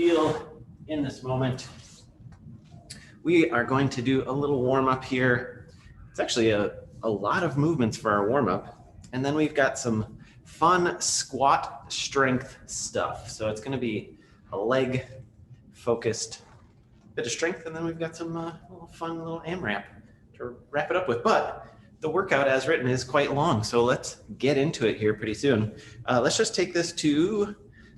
feel in this moment. We are going to do a little warm up here. It's actually a lot of movements for our warm up. And then we've got some fun squat strength stuff. So it's going to be a leg focused bit of strength. And then we've got some little fun little AMRAP to wrap it up with. But the workout as written is quite long. So let's get into it here pretty soon. Let's just take this to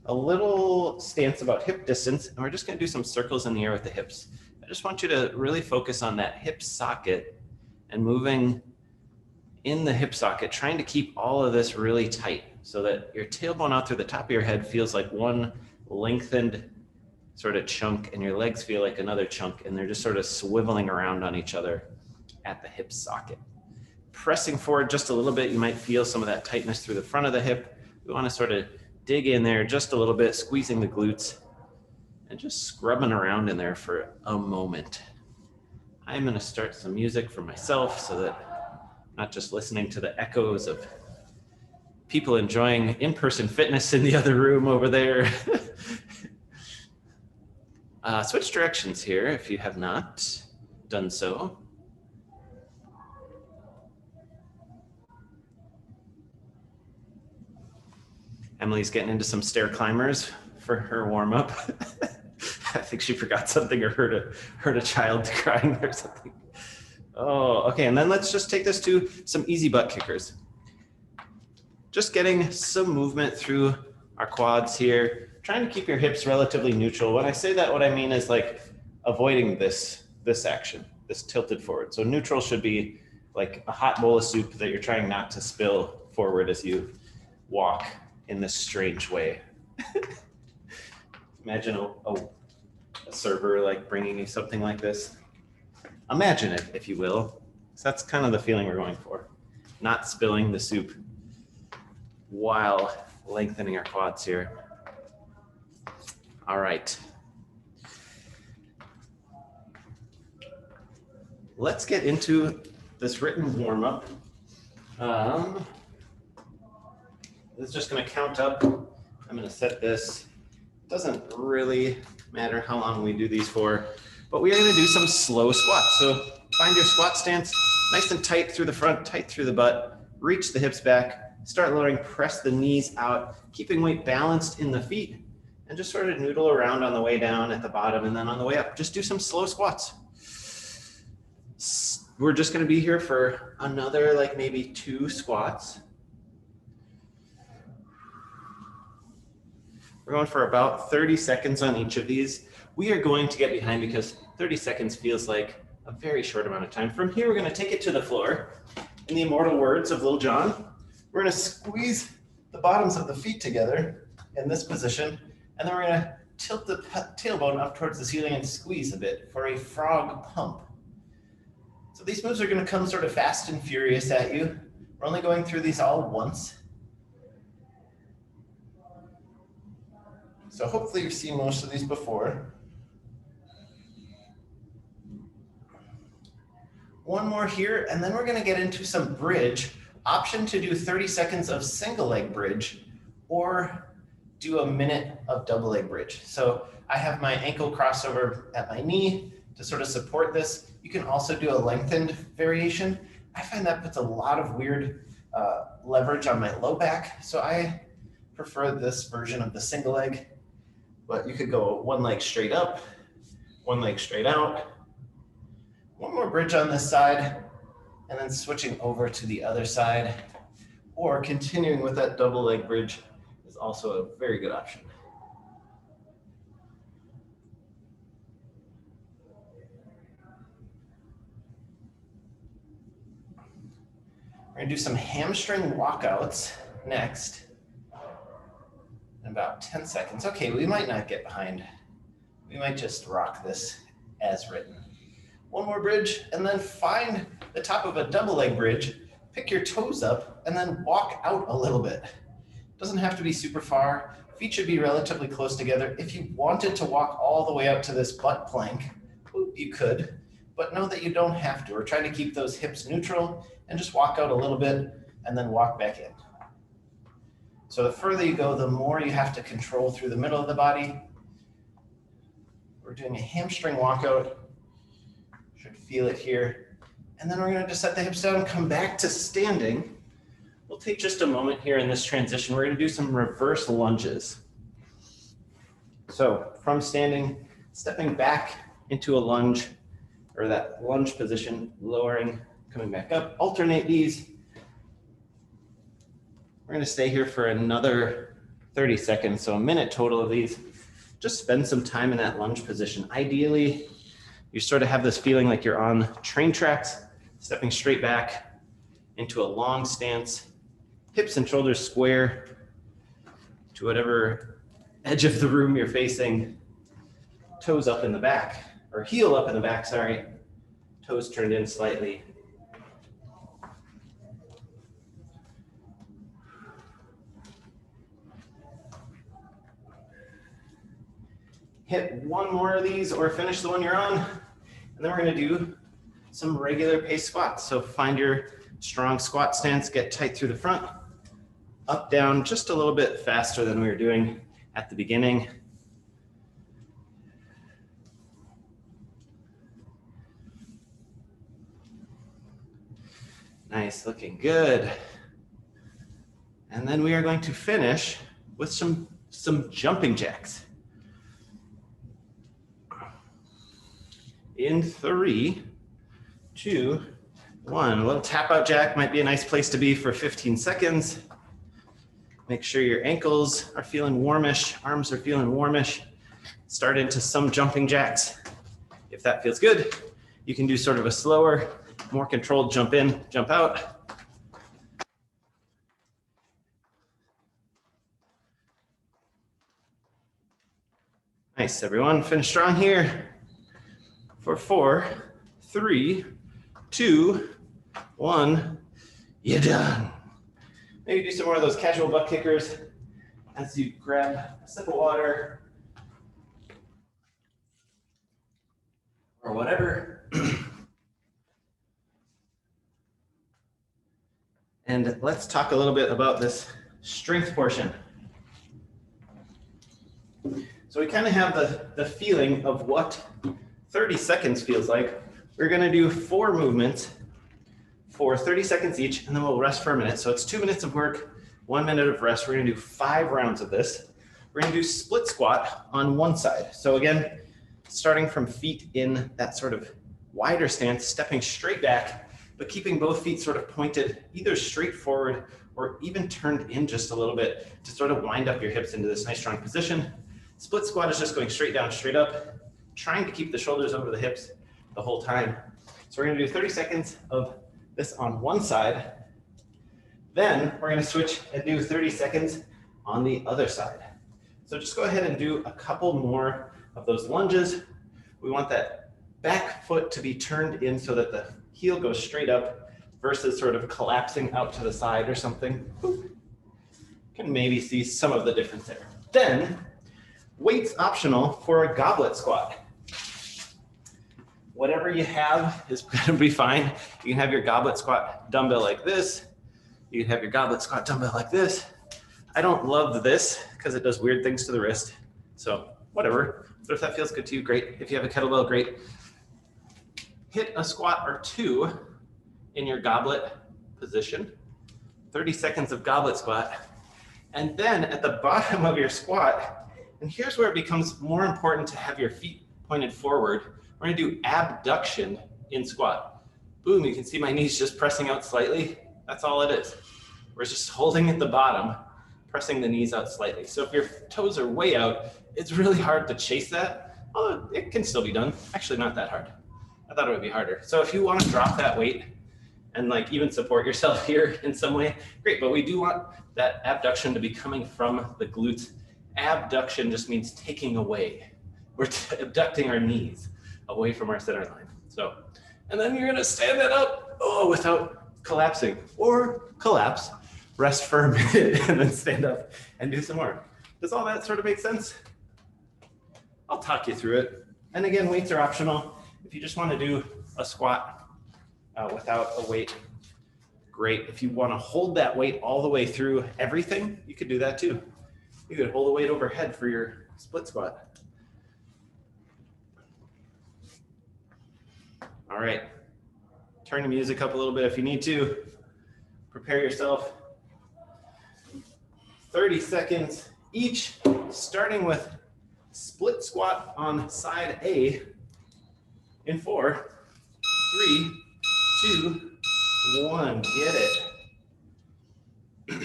a little stance about hip distance. And we're just going to do some circles in the air with the hips. I just want you to really focus on that hip socket and moving in the hip socket, trying to keep all of this really tight so that your tailbone out through the top of your head feels like one lengthened sort of chunk and your legs feel like another chunk and they're just sort of swiveling around on each other at the hip socket. Pressing forward just a little bit, you might feel some of that tightness through the front of the hip. We want to sort of dig in there just a little bit, squeezing the glutes and just scrubbing around in there for a moment. I'm going to start some music for myself so that I'm not just listening to the echoes of people enjoying in-person fitness in the other room over there. Switch directions here if you have not done so. Emily's getting into some stair climbers for her warm-up. I think she forgot something or heard a child crying or something. Oh, okay, and then let's just take this to some easy butt kickers. Just getting some movement through our quads here, trying to keep your hips relatively neutral. When I say that, what I mean is like avoiding this action, this tilted forward. So neutral should be like a hot bowl of soup that you're trying not to spill forward as you walk in this strange way. Imagine a server like bringing you something like this. Imagine it, if you will. So that's kind of the feeling we're going for. Not spilling the soup while lengthening our quads here. All right. Let's get into this written warm-up. This is just going to count up. I'm going to set this. It doesn't really matter how long we do these for, but we are going to do some slow squats. So find your squat stance, nice and tight through the front, tight through the butt, reach the hips back, start lowering, press the knees out, keeping weight balanced in the feet, and just sort of noodle around on the way down at the bottom, and then on the way up, just do some slow squats. We're just going to be here for another like maybe 2 squats. We're going for about 30 seconds on each of these. We are going to get behind because 30 seconds feels like a very short amount of time. From here, we're going to take it to the floor. In the immortal words of Lil Jon, we're going to squeeze the bottoms of the feet together in this position, and then we're going to tilt the tailbone up towards the ceiling and squeeze a bit for a frog pump. So these moves are going to come sort of fast and furious at you. We're only going through these all once. So hopefully you've seen most of these before. One more here, and then we're going to get into some bridge. Option to do 30 seconds of single leg bridge or do a minute of double leg bridge. So I have my ankle crossover at my knee to sort of support this. You can also do a lengthened variation. I find that puts a lot of weird leverage on my low back. So I prefer this version of the single leg, but you could go one leg straight up, one leg straight out, one more bridge on this side, and then switching over to the other side, or continuing with that double leg bridge is also a very good option. We're going to do some hamstring walkouts next in about 10 seconds. Okay, we might not get behind. We might just rock this as written. One more bridge, and then find the top of a double leg bridge, pick your toes up, and then walk out a little bit. Doesn't have to be super far. Feet should be relatively close together. If you wanted to walk all the way out to this butt plank, you could, but know that you don't have to. We're trying to keep those hips neutral and just walk out a little bit and then walk back in. So the further you go, the more you have to control through the middle of the body. We're doing a hamstring walkout. Should feel it here. And then we're going to just set the hips down, come back to standing. We'll take just a moment here in this transition. We're going to do some reverse lunges. So from standing, stepping back into a lunge, or that lunge position, lowering, coming back up. Alternate these. We're going to stay here for another 30 seconds, so a minute total of these. Just spend some time in that lunge position. Ideally, you sort of have this feeling like you're on train tracks, stepping straight back into a long stance, hips and shoulders square to whatever edge of the room you're facing, toes up in the back, or heel up in the back, sorry, toes turned in slightly. Hit one more of these or finish the one you're on, and then we're going to do some regular pace squats. So find your strong squat stance, get tight through the front, up, down, just a little bit faster than we were doing at the beginning. Nice, looking good. And then we are going to finish with some jumping jacks. In 3, 2, 1. A little tap out jack might be a nice place to be for 15 seconds. Make sure your ankles are feeling warmish, arms are feeling warmish. Start into some jumping jacks. If that feels good, you can do sort of a slower, more controlled jump in, jump out. Nice, everyone. Finish strong here. For 4, 3, 2, 1, you're done. Maybe do some more of those casual butt kickers as you grab a sip of water or whatever. And let's talk a little bit about this strength portion. So we kind of have the feeling of what 30 seconds feels like. We're going to do 4 movements for 30 seconds each, and then we'll rest for a minute. So it's 2 minutes of work, 1 minute of rest. We're going to do 5 rounds of this. We're going to do split squat on one side. So again, starting from feet in that sort of wider stance, stepping straight back, but keeping both feet sort of pointed either straight forward or even turned in just a little bit to sort of wind up your hips into this nice strong position. Split squat is just going straight down, straight up, trying to keep the shoulders over the hips the whole time. So we're going to do 30 seconds of this on one side. Then we're going to switch and do 30 seconds on the other side. So just go ahead and do a couple more of those lunges. We want that back foot to be turned in so that the heel goes straight up versus sort of collapsing out to the side or something. Can maybe see some of the difference there. Then weights optional for a goblet squat. Whatever you have is going to be fine. You can have your goblet squat dumbbell like this. You can have your goblet squat dumbbell like this. I don't love this because it does weird things to the wrist. So whatever. But if that feels good to you, great. If you have a kettlebell, great. Hit a squat or 2 in your goblet position. 30 seconds of goblet squat. And then at the bottom of your squat, and here's where it becomes more important to have your feet pointed forward. We're going to do abduction in squat. Boom, you can see my knees just pressing out slightly. That's all it is. We're just holding at the bottom, pressing the knees out slightly. So if your toes are way out, it's really hard to chase that. Although it can still be done. Actually, not that hard. I thought it would be harder. So if you want to drop that weight and like even support yourself here in some way, great. But we do want that abduction to be coming from the glutes. Abduction just means taking away. We're abducting our knees away from our center line. So, and then you're gonna stand that up, without collapsing, or collapse, rest for a minute, and then stand up and do some more. Does all that sort of make sense? I'll talk you through it. And again, weights are optional. If you just wanna do a squat without a weight, great. If you wanna hold that weight all the way through everything, you could do that too. You could hold the weight overhead for your split squat. All right, turn the music up a little bit if you need to. Prepare yourself. 30 seconds each, starting with split squat on side A in 4, 3, 2, 1. Get it.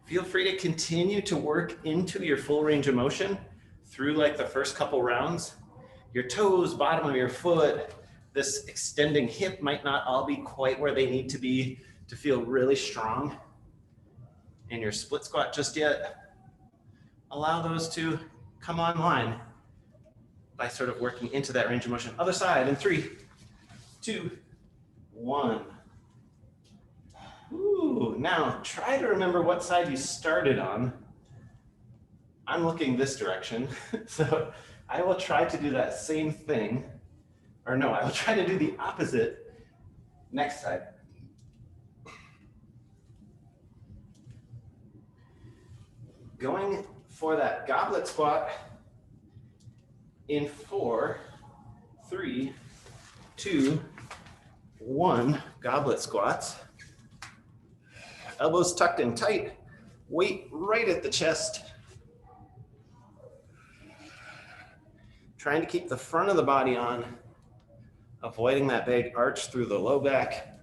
Feel free to continue to work into your full range of motion through like the first couple rounds. Your toes, bottom of your foot, this extending hip might not all be quite where they need to be to feel really strong in your split squat just yet. Allow those to come online by sort of working into that range of motion. Other side in 3, 2, 1. Ooh, now try to remember what side you started on. I'm looking this direction, so I will try to do that same thing. Or no, I will try to do the opposite next side. Going for that goblet squat in 4, 3, 2, 1, goblet squats. Elbows tucked in tight, weight right at the chest. Trying to keep the front of the body on, avoiding that big arch through the low back.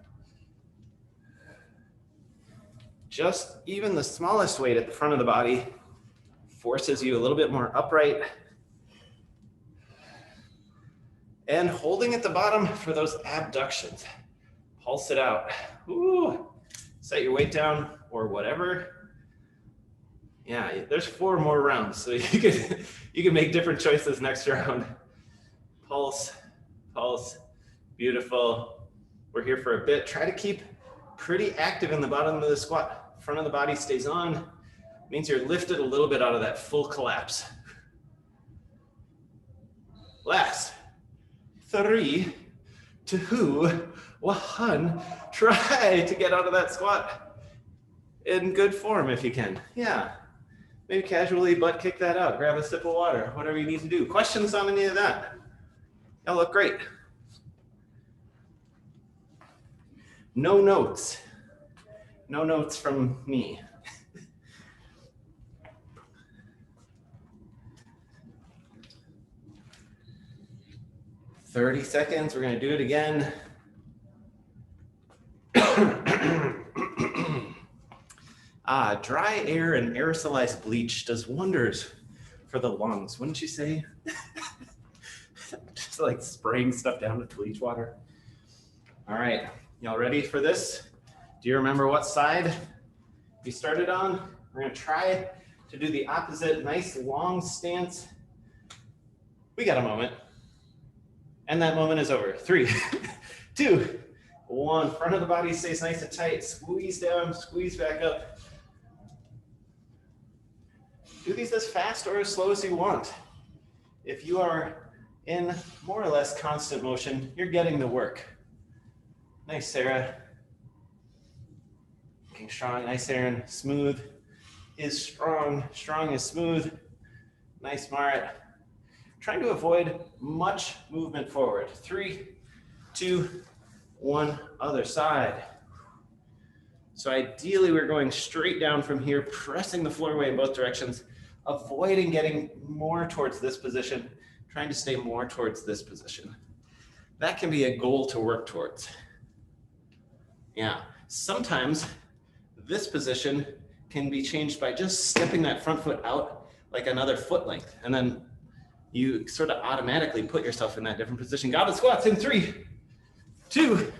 Just even the smallest weight at the front of the body forces you a little bit more upright. And holding at the bottom for those abductions. Pulse it out. Ooh. Set your weight down or whatever. Yeah, there's 4 more rounds, so you can make different choices next round. Pulse, pulse, beautiful. We're here for a bit. Try to keep pretty active in the bottom of the squat. Front of the body stays on. Means you're lifted a little bit out of that full collapse. Last. 3, 2, 1. Try to get out of that squat in good form if you can. Yeah. Maybe casually butt kick that out. Grab a sip of water, whatever you need to do. Questions on any of that? Y'all look great. No notes. No notes from me. 30 seconds, we're gonna do it again. Dry air and aerosolized bleach does wonders for the lungs, wouldn't you say? Just like spraying stuff down with bleach water. All right, y'all ready for this? Do you remember what side you started on? We're gonna try to do the opposite, nice long stance. We got a moment. And that moment is over. 3, 2, 1. Front of the body stays nice and tight. Squeeze down, squeeze back up. Do these as fast or as slow as you want. If you are in more or less constant motion, you're getting the work. Nice, Sarah. Looking strong. Nice, Aaron. Smooth is strong. Strong is smooth. Nice, Marit. Trying to avoid much movement forward. 3, 2, 1, other side. So ideally we're going straight down from here, pressing the floor away in both directions, avoiding getting more towards this position, trying to stay more towards this position. That can be a goal to work towards. Yeah, sometimes this position can be changed by just stepping that front foot out like another foot length, and then you sort of automatically put yourself in that different position. Goblet squats in 3, 2,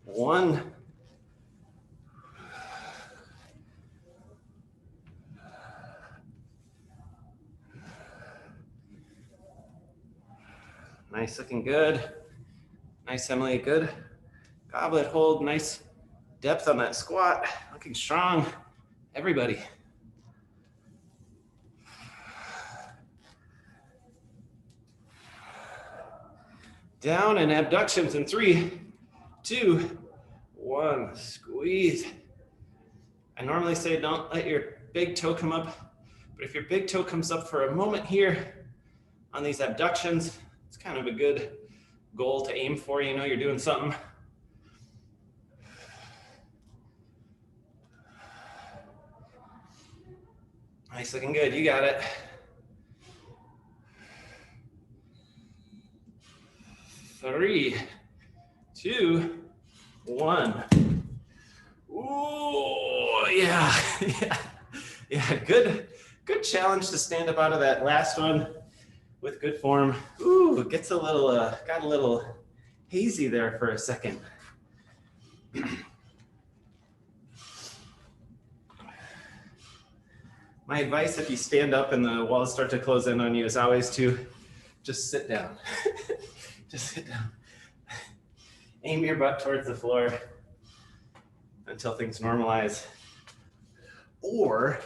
1. Nice, looking good. Nice, Emily, good. Goblet hold, nice depth on that squat. Looking strong, everybody. Down and abductions in 3, 2, 1. Squeeze. I normally say don't let your big toe come up, but if your big toe comes up for a moment here on these abductions, it's kind of a good goal to aim for. You know you're doing something. Nice, looking good. You got it. 3, 2, 1. Ooh, yeah, yeah. Good challenge to stand up out of that last one with good form. Ooh, it gets a little, got a little hazy there for a second. My advice, if you stand up and the walls start to close in on you, is always to just sit down. Just sit down. Aim your butt towards the floor until things normalize. Or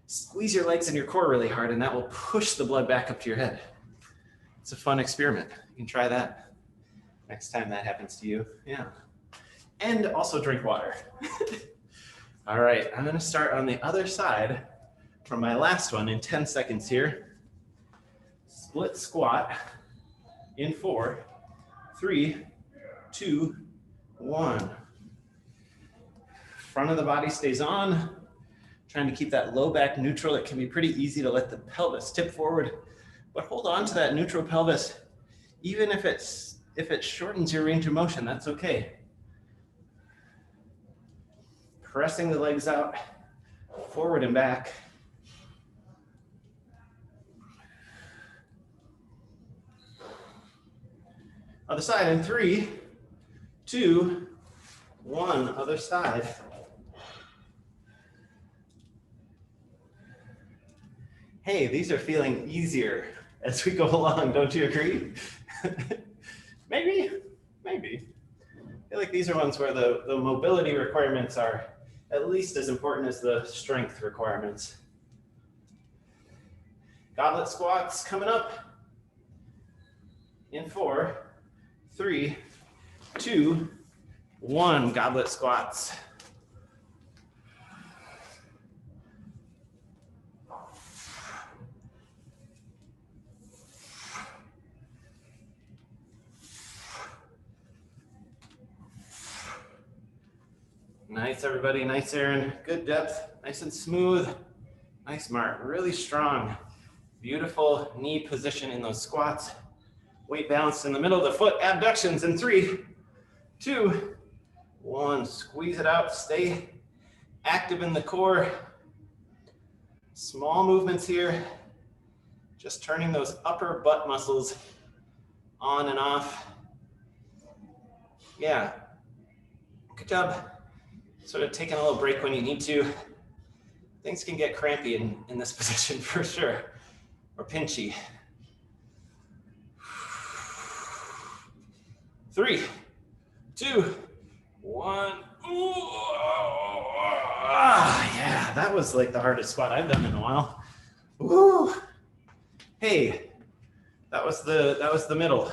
squeeze your legs and your core really hard, and that will push the blood back up to your head. It's a fun experiment. You can try that next time that happens to you. Yeah. And also drink water. All right, I'm gonna start on the other side from my last one in 10 seconds here. Split squat in 4, 3, 2, 1. Front of the body stays on. Trying to keep that low back neutral. It can be pretty easy to let the pelvis tip forward, but hold on to that neutral pelvis. Even if it shortens your range of motion, that's okay. Pressing the legs out, forward and back. Other side in 3, 2, 1. Other side. Hey, these are feeling easier as we go along, don't you agree? Maybe. I feel like these are ones where the mobility requirements are at least as important as the strength requirements. Goblet squats coming up in 4, 3, 2, 1. Goblet squats. Nice, everybody. Nice, Aaron. Good depth. Nice and smooth. Nice, Mark. Really strong. Beautiful knee position in those squats. Weight balanced in the middle of the foot. Abductions in 3, 2, 1. Squeeze it out. Stay active in the core. Small movements here. Just turning those upper butt muscles on and off. Yeah. Good job. Sort of taking a little break when you need to. Things can get crampy in this position for sure, or pinchy. 3, 2, 1. Ooh. Yeah, that was like the hardest squat I've done in a while. Woo. Hey, that was the middle.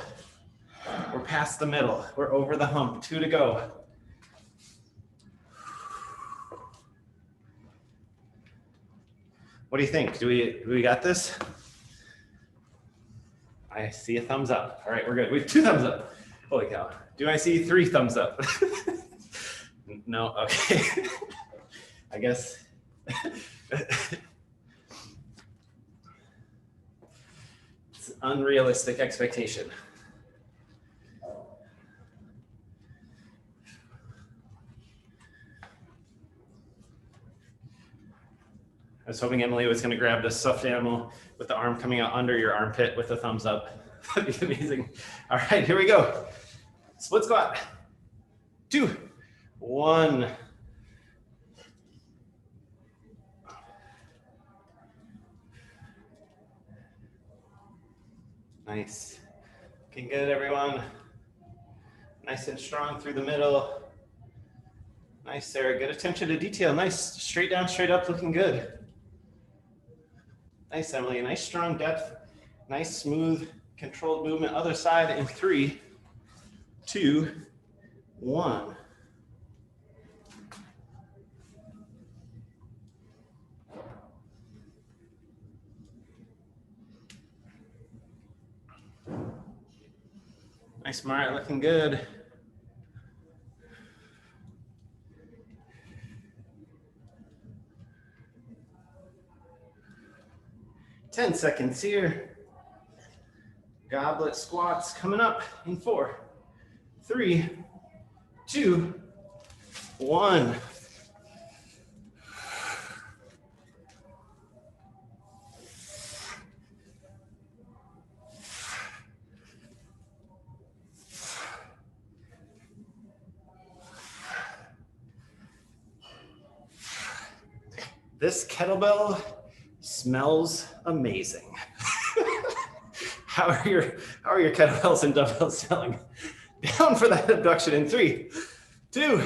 We're past the middle. We're over the hump. 2 to go. What do you think? Do we got this? I see a thumbs up. All right, we're good. We have 2 thumbs up. Holy cow. Do I see 3 thumbs up? No, okay. I guess. It's an unrealistic expectation. I was hoping Emily was going to grab the stuffed animal with the arm coming out under your armpit with a thumbs up. That'd be amazing. All right, here we go. Split squat. 2, 1. Nice. Looking good, everyone. Nice and strong through the middle. Nice, Sarah. Good attention to detail. Nice. Straight down, straight up, looking good. Nice, Emily. Nice strong depth. Nice, smooth, controlled movement. Other side in 3, 2, 1. Nice, Smart, looking good. Ten seconds here. Goblet squats coming up in 4, 3, 2, 1. This kettlebell smells amazing. How are your kettlebells and dumbbells smelling? Down for that abduction in 3, 2,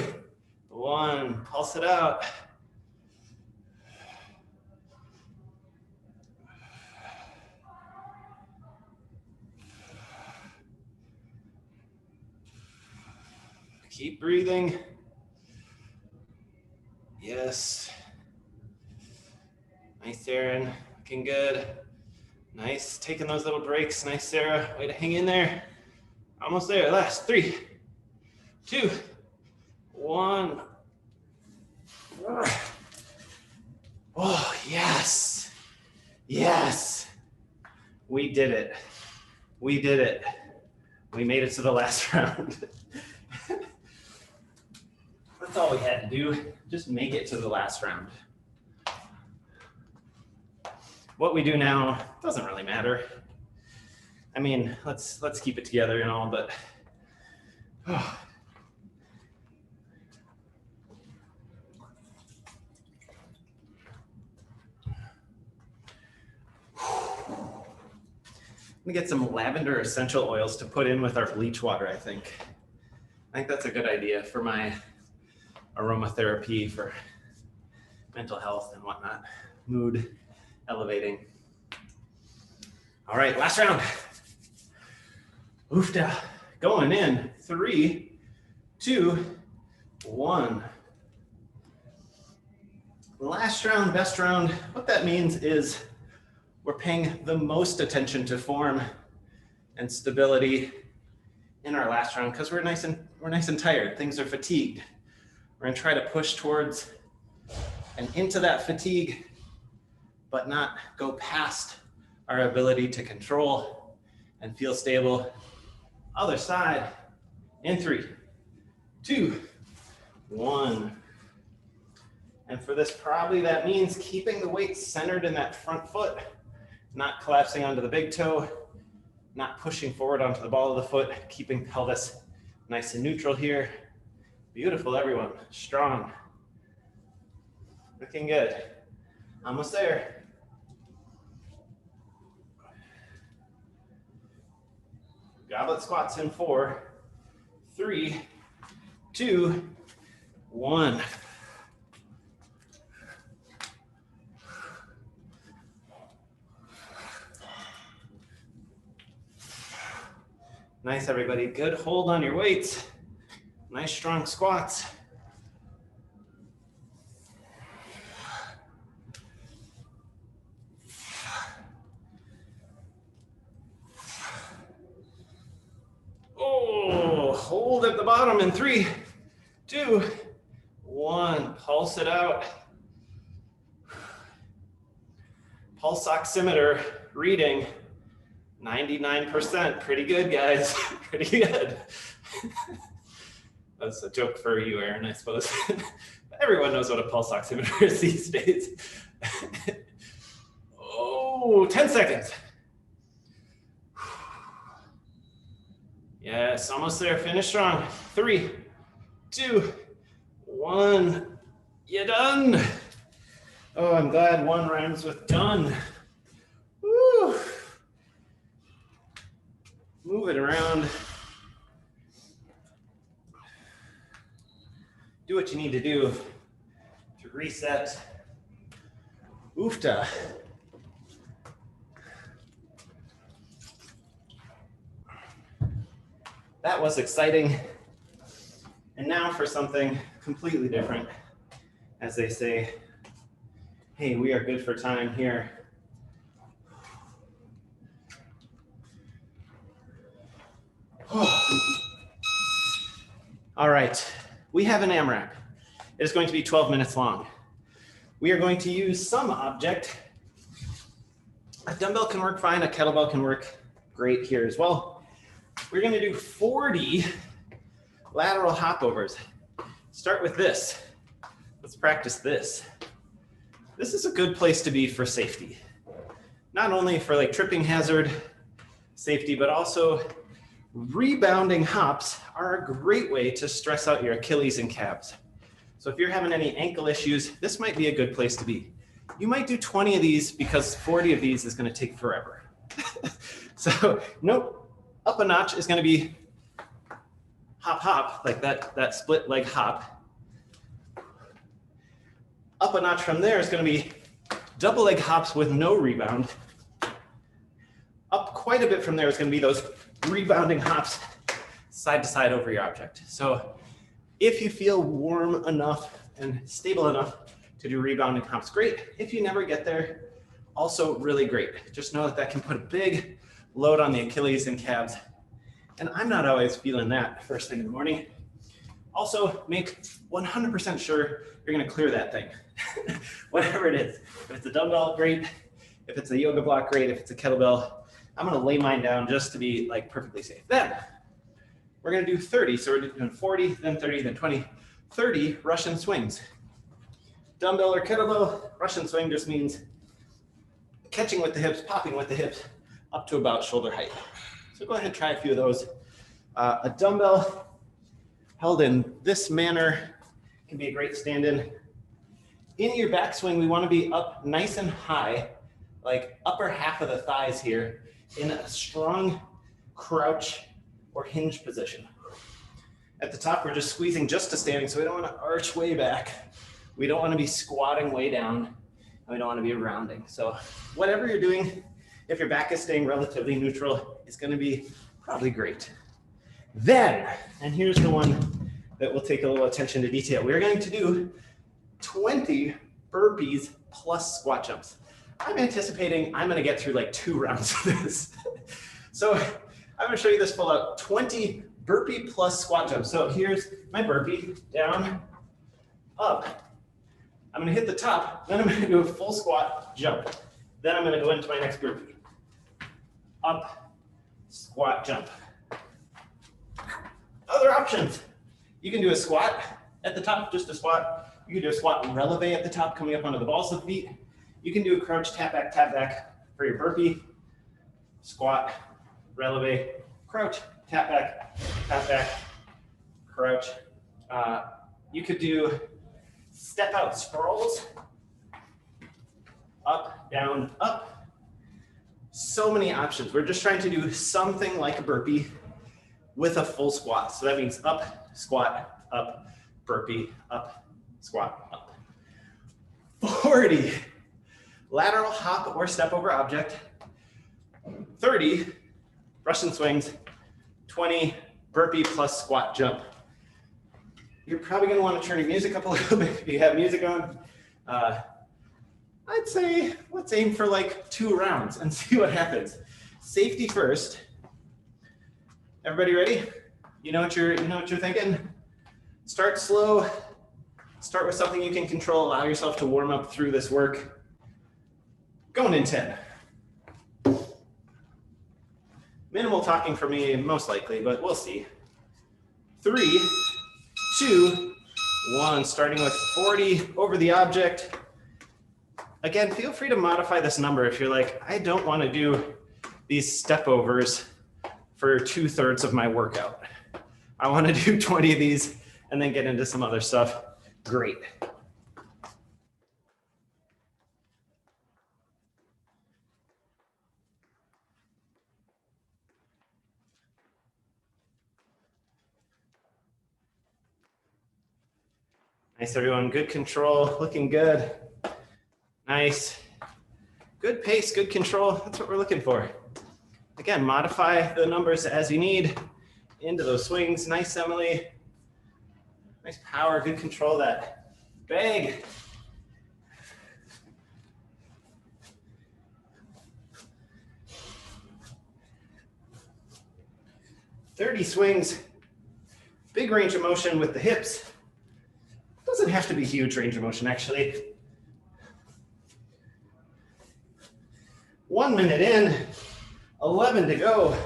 1. Pulse it out. Keep breathing. Yes. Nice, Aaron. Looking good. Nice. Taking those little breaks. Nice, Sarah. Way to hang in there. Almost there. Last 3, 2, 1. Oh, yes. Yes. We did it. We did it. We made it to the last round. That's all we had to do. Just make it to the last round. What we do now doesn't really matter. I mean, let's keep it together and all, but oh. I'm gonna get some lavender essential oils to put in with our bleach water, I think. I think that's a good idea for my aromatherapy for mental health and whatnot, mood elevating. All right, last round. Oofda, going in 3, 2, 1. Last round, best round. What that means is we're paying the most attention to form and stability in our last round because we're nice and tired. Things are fatigued. We're gonna try to push towards and into that fatigue, but not go past our ability to control and feel stable. Other side in 3, 2, 1. And for this, probably that means keeping the weight centered in that front foot, not collapsing onto the big toe, not pushing forward onto the ball of the foot, keeping pelvis nice and neutral here. Beautiful, everyone. Strong. Looking good. Almost there. Goblet squats in 4, 3, 2, 1. Nice, everybody. Good hold on your weights. Nice, strong squats. Oh, hold at the bottom in 3, 2, 1. Pulse it out. Pulse oximeter reading 99%. Pretty good, guys. Pretty good. That's a joke for you, Aaron, I suppose. Everyone knows what a pulse oximeter is these days. Oh, 10 seconds. Yes, almost there. Finish strong. 3, 2, 1. You're done. Oh, I'm glad 1 rhymes with done. Woo. Move it around. Do what you need to do to reset. Oofta. That was exciting. And now for something completely different. As they say, hey, we are good for time here. All right, we have an AMRAP. It is going to be 12 minutes long. We are going to use some object. A dumbbell can work fine, a kettlebell can work great here as well. We're going to do 40 lateral hop overs. Start with this. Let's practice this. This is a good place to be for safety. Not only for like tripping hazard safety, but also rebounding hops are a great way to stress out your Achilles and calves. So if you're having any ankle issues, this might be a good place to be. You might do 20 of these because 40 of these is going to take forever. So nope, up a notch is going to be hop, hop, like that split leg hop. Up a notch from there is going to be double leg hops with no rebound. Up quite a bit from there is going to be those rebounding hops side to side over your object. So if you feel warm enough and stable enough to do rebounding hops, great. If you never get there, also really great. Just know that that can put a big load on the Achilles and calves. And I'm not always feeling that first thing in the morning. Also, make 100% sure you're going to clear that thing, whatever it is. If it's a dumbbell, great. If it's a yoga block, great. If it's a kettlebell, I'm going to lay mine down just to be like perfectly safe. Then we're going to do 30. So we're doing 40, then 30, then 20, 30 Russian swings. Dumbbell or kettlebell, Russian swing just means catching with the hips, popping with the hips up to about shoulder height. So go ahead and try a few of those. A dumbbell held in this manner can be a great stand-in. In your backswing, we want to be up nice and high, like upper half of the thighs here, in a strong crouch or hinge position. At the top, we're just squeezing just to standing, so we don't want to arch way back. We don't want to be squatting way down, and we don't want to be rounding. So whatever you're doing, if your back is staying relatively neutral, it's going to be probably great. Then, and here's the one that will take a little attention to detail. We're going to do 20 burpees plus squat jumps. I'm anticipating I'm going to get through like 2 rounds of this. So I'm going to show you this full out 20 burpee plus squat jumps. So here's my burpee, down, up. I'm going to hit the top, then I'm going to do a full squat jump. Then I'm going to go into my next burpee. Up, squat, jump. Other options. You can do a squat at the top, just a squat. You can do a squat and releve at the top, coming up onto the balls of the feet. You can do a crouch, tap back for your burpee. Squat, releve, crouch, tap back, crouch. You could do step out sprawls, up, down, up. So many options. We're just trying to do something like a burpee with a full squat. So that means up, squat, up, burpee, up, squat, up. 40 lateral hop or step over object. 30 Russian swings. 20 burpee plus squat jump. You're probably going to want to turn your music up a little bit if you have music on. I'd say let's aim for like 2 rounds and see what happens. Safety first. Everybody ready? You know what you're thinking? Start slow. Start with something you can control. Allow yourself to warm up through this work. Going in 10. Minimal talking for me, most likely, but we'll see. 3, 2, 1. Starting with 40 over the object. Again, feel free to modify this number if you're like, I don't want to do these step overs for 2/3 of my workout. I want to do 20 of these and then get into some other stuff. Great. Nice, everyone. Good control. Looking good. Nice. Good pace, good control. That's what we're looking for. Again, modify the numbers as you need into those swings. Nice, Emily. Nice power, good control of that bag. 30 swings, big range of motion with the hips. Doesn't have to be huge range of motion, actually. 1 minute in, 11 to go.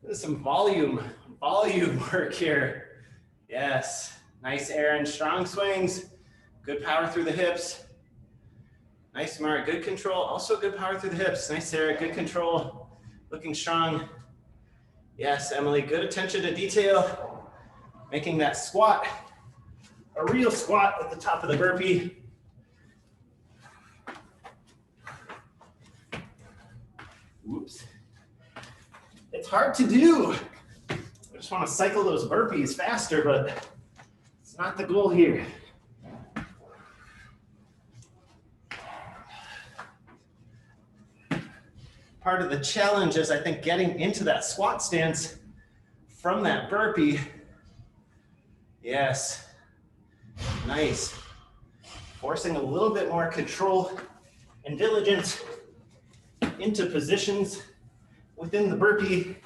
There's some volume work here. Yes, nice Aaron, strong swings, good power through the hips. Nice Mara, good control, also good power through the hips. Nice Sarah, good control, looking strong. Yes, Emily, good attention to detail, making that squat a real squat at the top of the burpee. Whoops. It's hard to do. I just want to cycle those burpees faster, but it's not the goal here. Part of the challenge is, I think, getting into that squat stance from that burpee. Yes, nice. Forcing a little bit more control and diligence into positions within the burpee.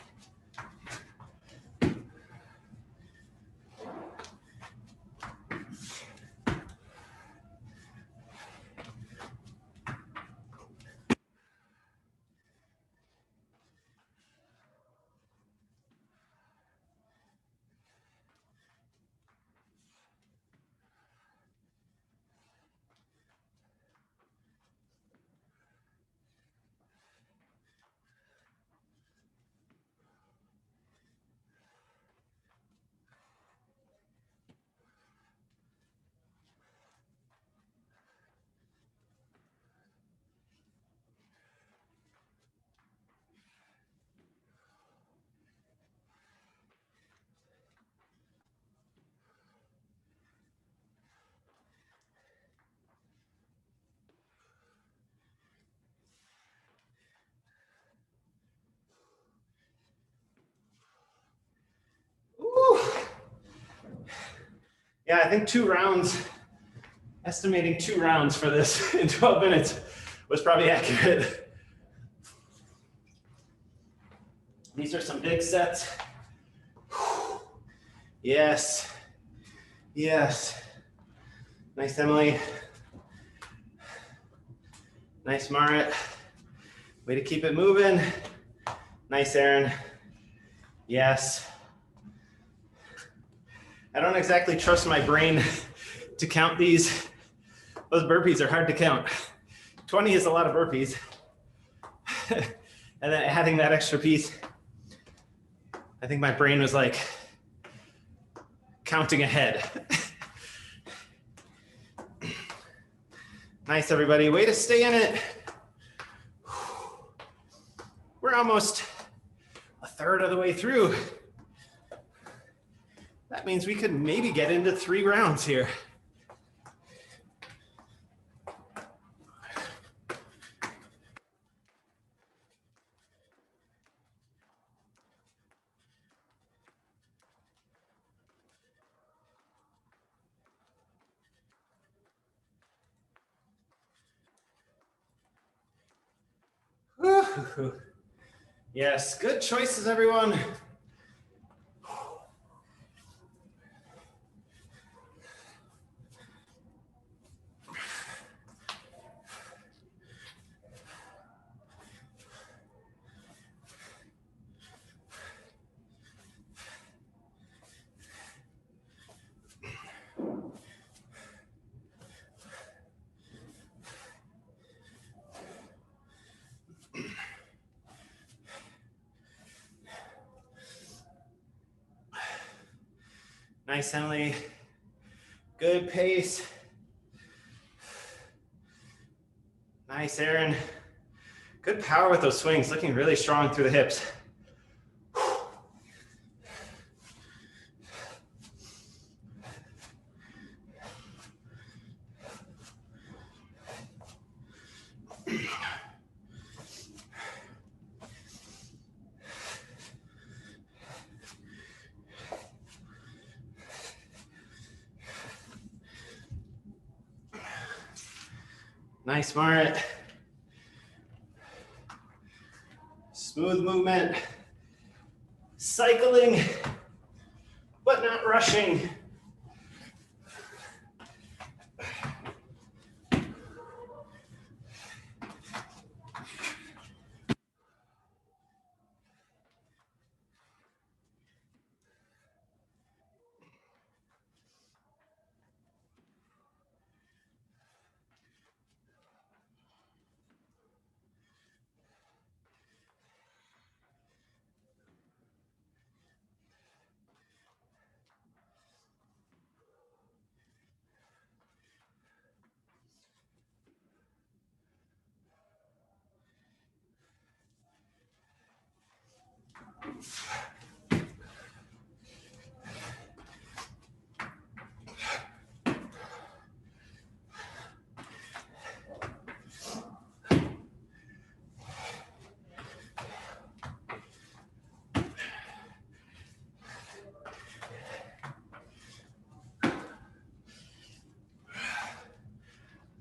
Yeah, I think 2 rounds, estimating 2 rounds for this in 12 minutes was probably accurate. These are some big sets. Yes, yes. Nice, Emily. Nice, Marit. Way to keep it moving. Nice, Aaron. Yes. I don't exactly trust my brain to count these. Those burpees are hard to count. 20 is a lot of burpees. And then adding that extra piece, I think my brain was like counting ahead. Nice, everybody. Way to stay in it. We're almost a third of the way through. That means we could maybe get into 3 rounds here. Yes, good choices, everyone. Nice, Emily. Good pace. Nice, Aaron. Good power with those swings, looking really strong through the hips. Nice, Marit. Smooth movement. Cycling, but not rushing.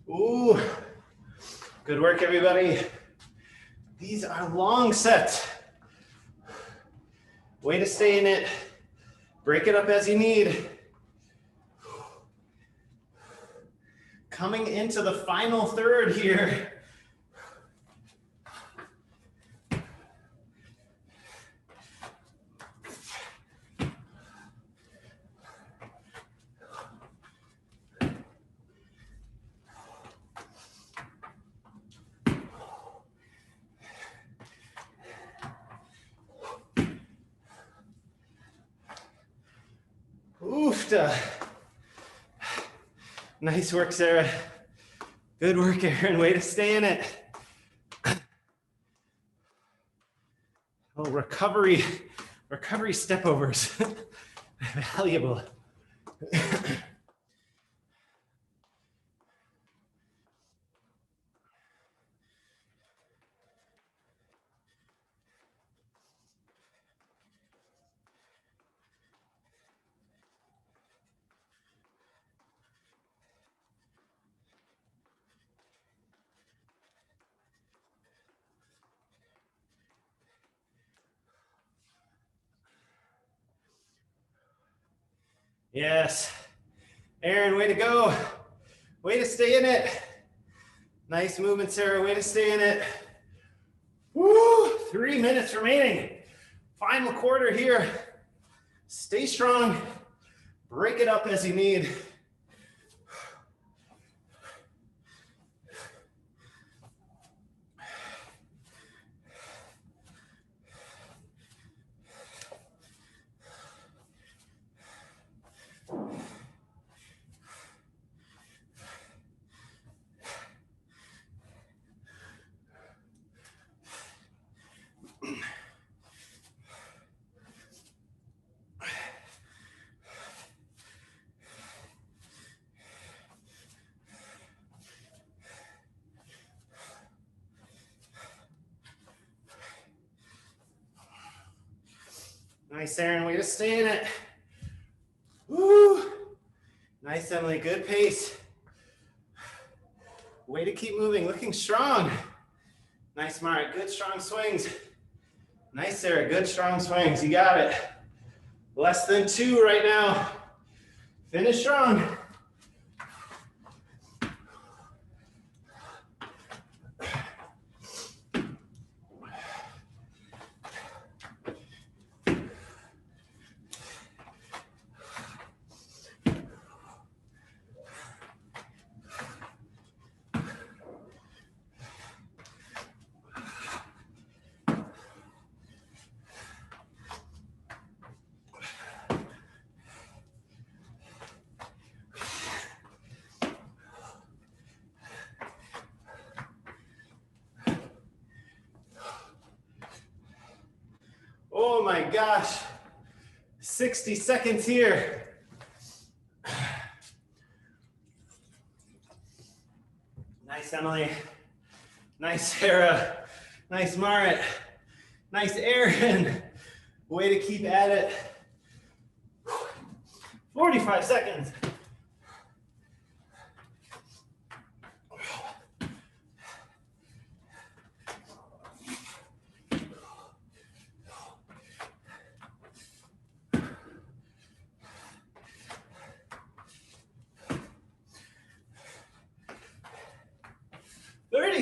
Ooh, good work, everybody. These are long sets. Way to stay in it. Break it up as you need. Coming into the final third here. Oofta. Nice work, Sarah. Good work, Aaron. Way to stay in it. Oh, recovery step overs. Valuable. Yes. Aaron, way to go. Way to stay in it. Nice movement, Sarah. Way to stay in it. Woo! 3 minutes remaining. Final quarter here. Stay strong. Break it up as you need. Nice, Aaron. Way to stay in it. Woo! Nice, Emily. Good pace. Way to keep moving. Looking strong. Nice, Mara. Good, strong swings. Nice, Sarah. Good, strong swings. You got it. Less than 2 right now. Finish strong. Oh my gosh. 60 seconds here. Nice, Emily. Nice, Sarah. Nice, Marit. Nice, Aaron. Way to keep at it. 45 seconds.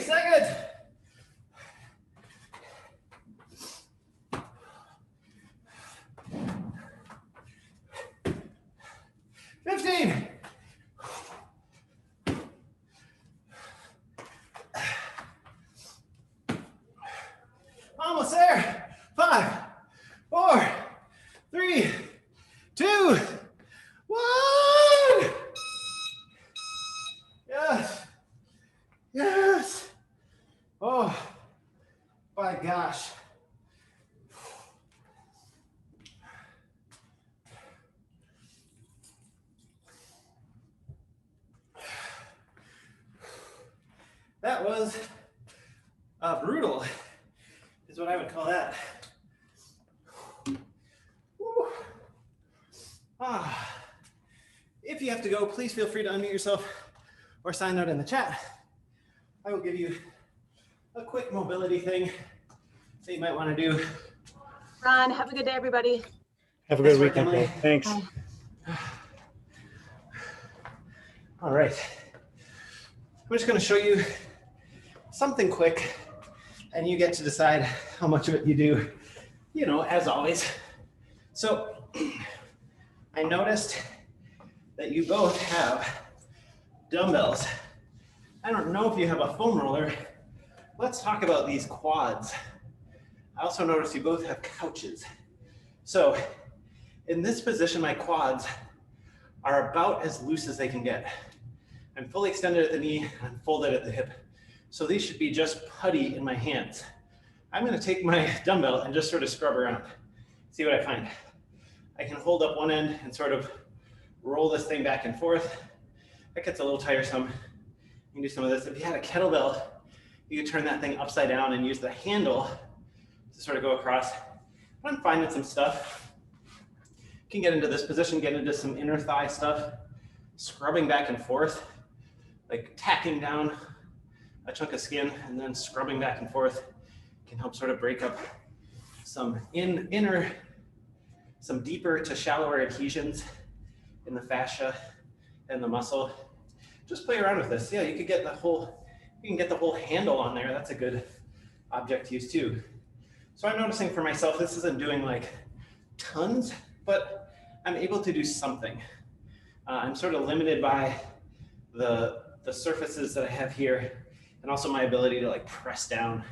Seconds. 15. Almost there. 5, 4, 3, 2, 1. Yes. Yes. Oh my gosh. That was brutal, is what I would call that. Woo. If you have to go, please feel free to unmute yourself or sign out in the chat. I will give you a quick mobility thing that you might want to do. Ron, have a good day, everybody. Have a good weekend, Emily. Thanks. Bye. All right. I'm just going to show you something quick, and you get to decide how much of it you do, you know, as always. So I noticed that you both have dumbbells. I don't know if you have a foam roller. Let's talk about these quads. I also noticed you both have couches. So in this position, my quads are about as loose as they can get. I'm fully extended at the knee, I'm folded at the hip. So these should be just putty in my hands. I'm gonna take my dumbbell and just sort of scrub around, see what I find. I can hold up one end and sort of roll this thing back and forth. That gets a little tiresome. You can do some of this. If you had a kettlebell, you could turn that thing upside down and use the handle to sort of go across. But I'm finding some stuff. You can get into this position, get into some inner thigh stuff, scrubbing back and forth, like tacking down a chunk of skin and then scrubbing back and forth can help sort of break up some some deeper to shallower adhesions in the fascia and the muscle. Just play around with this. Yeah, you can get the whole handle on there. That's a good object to use too. So I'm noticing for myself, this isn't doing like tons, but I'm able to do something. I'm sort of limited by the surfaces that I have here, and also my ability to like press down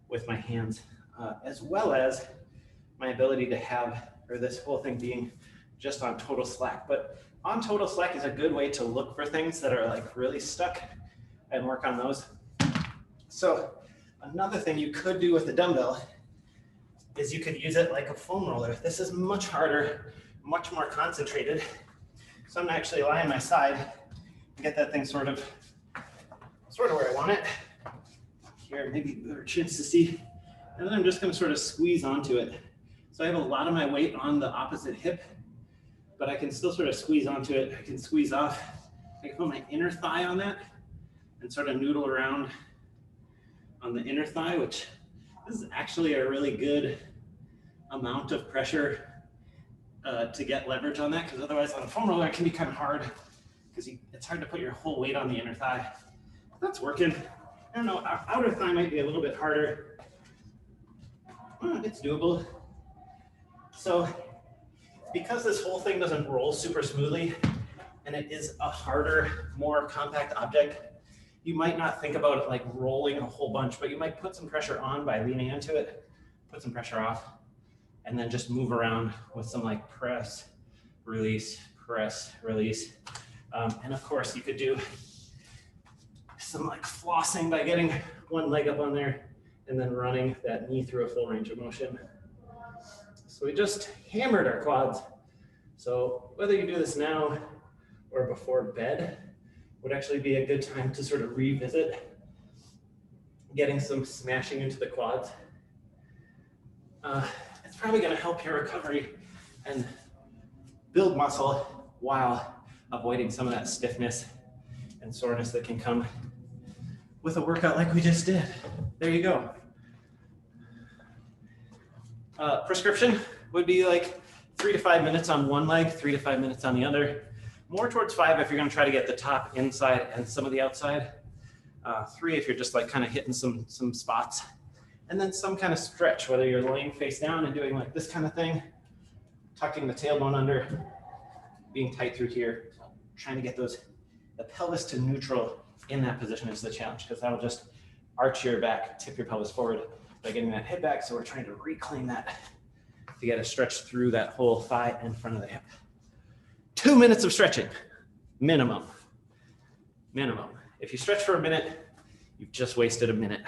with my hands, as well as my ability to have, or this whole thing being just on total slack. But on total slack is a good way to look for things that are like really stuck and work on those. So another thing you could do with the dumbbell is you could use it like a foam roller. This is much harder, much more concentrated. So I'm gonna actually lie on my side and get that thing sort of where I want it. Here, maybe a better chance to see. And then I'm just gonna sort of squeeze onto it. So I have a lot of my weight on the opposite hip, but I can still sort of squeeze onto it. I can squeeze off. I can put my inner thigh on that and sort of noodle around on the inner thigh, which is actually a really good amount of pressure to get leverage on that, because otherwise on a foam roller it can be kind of hard because it's hard to put your whole weight on the inner thigh. That's working. I don't know, outer thigh might be a little bit harder. It's doable. So because this whole thing doesn't roll super smoothly and it is a harder, more compact object, you might not think about it like rolling a whole bunch, but you might put some pressure on by leaning into it, put some pressure off, and then just move around with some like press, release, press, release. And of course you could do some like flossing by getting one leg up on there and then running that knee through a full range of motion. So we just hammered our quads. So whether you do this now or before bed would actually be a good time to sort of revisit getting some smashing into the quads. It's probably going to help your recovery and build muscle while avoiding some of that stiffness and soreness that can come with a workout like we just did. There you go. Prescription would be like 3 to 5 minutes on one leg, 3 to 5 minutes on the other. More towards 5 if you're going to try to get the top inside and some of the outside. 3 if you're just like kind of hitting some spots. And then some kind of stretch, whether you're laying face down and doing like this kind of thing, tucking the tailbone under, being tight through here, trying to get the pelvis to neutral in that position is the challenge, because that'll just arch your back, tip your pelvis forward by getting that hip back. So we're trying to reclaim that to get a stretch through that whole thigh and front of the hip. 2 minutes of stretching, minimum. If you stretch for a minute, you've just wasted a minute.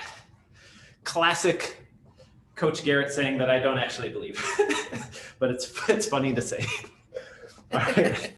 Classic Coach Garrett saying that I don't actually believe, but it's funny to say. All right.